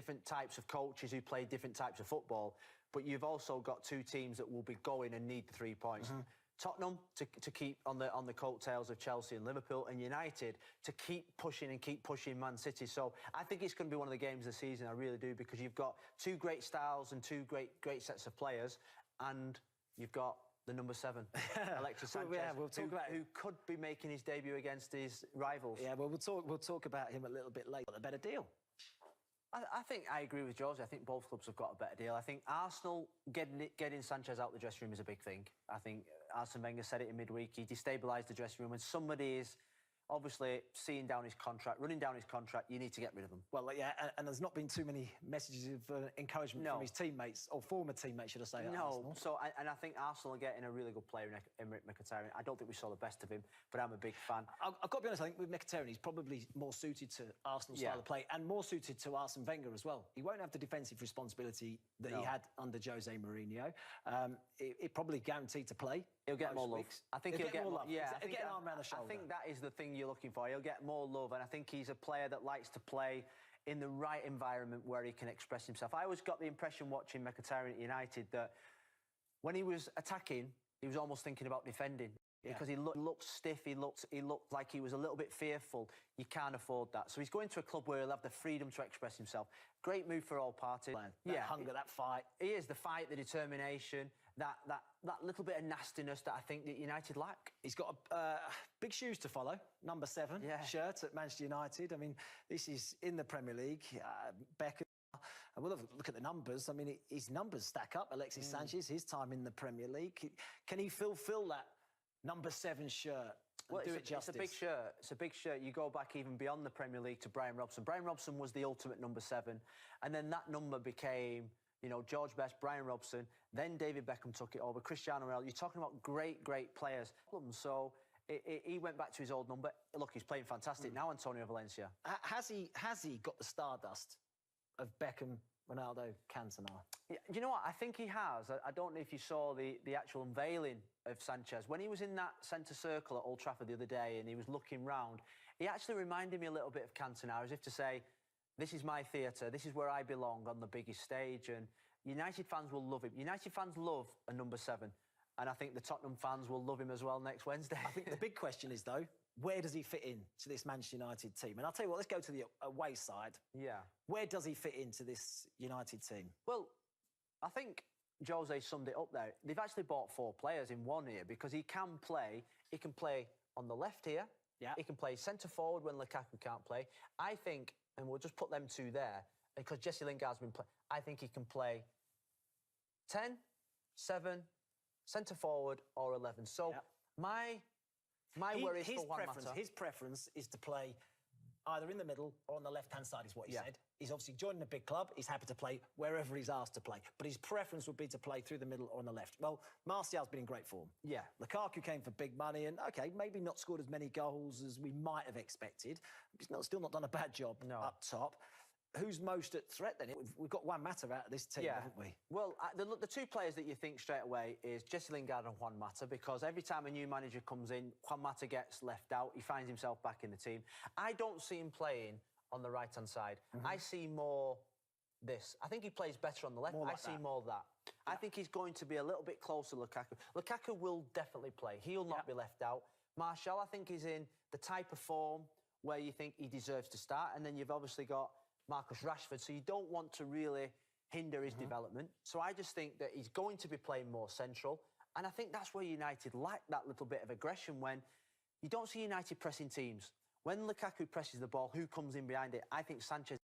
different types of coaches who play different types of football, but you've also got two teams that will be going and need the 3 points. Tottenham to keep on the coattails of Chelsea and Liverpool, and United to keep pushing Man City. So I think it's going to be one of the games of the season. I really do, because you've got two great styles and two great sets of players, and you've got the number 7, Alexis Sanchez, we'll talk about who could be making his debut against his rivals. Yeah, well, we'll talk about him a little bit later. A better deal. I think I agree with George. I think both clubs have got a better deal. I think Arsenal getting Sanchez out of the dressing room is a big thing. I think Arsene Wenger said it in midweek. He destabilised the dressing room. When somebody is obviously running down his contract, you need to get rid of them. Well, yeah, and there's not been too many messages of encouragement from his teteammates, or former teammates, should I say, at Arsenal. So, and I think Arsenal are getting a really good player in Mkhitaryan. I don't think we saw the best of him, but I'm a big fan. I've got to be honest, I think with Mkhitaryan, he's probably more suited to Arsenal's style of play, and more suited to Arsene Wenger as well. He won't have the defensive responsibility that he had under Jose Mourinho. It probably guaranteed to play. He'll get more love. I think he'll get more love. Yeah, he'll get an arm around the shoulder. I think that is the thing you're looking for. He'll get more love, and I think he's a player that likes to play in the right environment where he can express himself. I always got the impression watching Mkhitaryan at United that when he was attacking, he was almost thinking about defending. Because he looked stiff, he looked like he was a little bit fearful. You can't afford that. So he's going to a club where he'll have the freedom to express himself. Great move for all parties. That hunger, that fight. He is, the fight, the determination, that little bit of nastiness that I think that United lack. He's got big shoes to follow. Number 7 shirt at Manchester United. I mean, this is in the Premier League. Beckham. And we'll have a look at the numbers. I mean, his numbers stack up. Alexis Sanchez, his time in the Premier League. Can he fulfil that number 7 shirt? Well, it's a big shirt. It's a big shirt. You go back even beyond the Premier League to Brian Robson. Brian Robson was the ultimate number 7, and then that number became, you know, George Best, Brian Robson. Then David Beckham took it over. Cristiano Ronaldo. You're talking about great players. So he went back to his old number. Look, he's playing fantastic now. Antonio Valencia. Has he got the stardust of Beckham, Ronaldo, Cantona? Yeah, you know what? I think he has. I don't know if you saw the actual unveiling of Sanchez. When he was in that centre circle at Old Trafford the other day and he was looking round, he actually reminded me a little bit of Cantona, as if to say, this is my theatre, this is where I belong on the biggest stage, and United fans will love him. United fans love a number 7, and I think the Tottenham fans will love him as well next Wednesday. I think the big question is, though, where does he fit in to this Manchester United team? And I'll tell you what, let's go to the away side. Yeah. Where does he fit into this United team? Well, I think Jose summed it up there. They've actually bought 4 players in one here, because he can play on the left here. Yeah. He can play centre forward when Lukaku can't play. I think, and we'll just put them 2 there, because Jesse Lingard's been playing, I think he can play 10, 7, centre forward, or 11. So my worry is for Juan Mata. His preference is to play either in the middle or on the left-hand side, is what he said. He's obviously joining a big club. He's happy to play wherever he's asked to play. But his preference would be to play through the middle or on the left. Well, Martial's been in great form. Yeah. Lukaku came for big money and, OK, maybe not scored as many goals as we might have expected. He's still not done a bad job up top. Who's most at threat, then? We've got Juan Mata out of this team, haven't we? Well, the 2 players that you think straight away is Jesse Lingard and Juan Mata, because every time a new manager comes in, Juan Mata gets left out. He finds himself back in the team. I don't see him playing on the right-hand side. I see more this. I think he plays better on the left. I see more of that. I think he's going to be a little bit closer to Lukaku. Lukaku will definitely play. He'll not be left out. Martial, I think, is in the type of form where you think he deserves to start. And then you've obviously got Marcus Rashford, so you don't want to really hinder his development. So I just think that he's going to be playing more central, and I think that's where United lack that little bit of aggression. When you don't see United pressing teams. When Lukaku presses the ball, who comes in behind it? I think Sanchez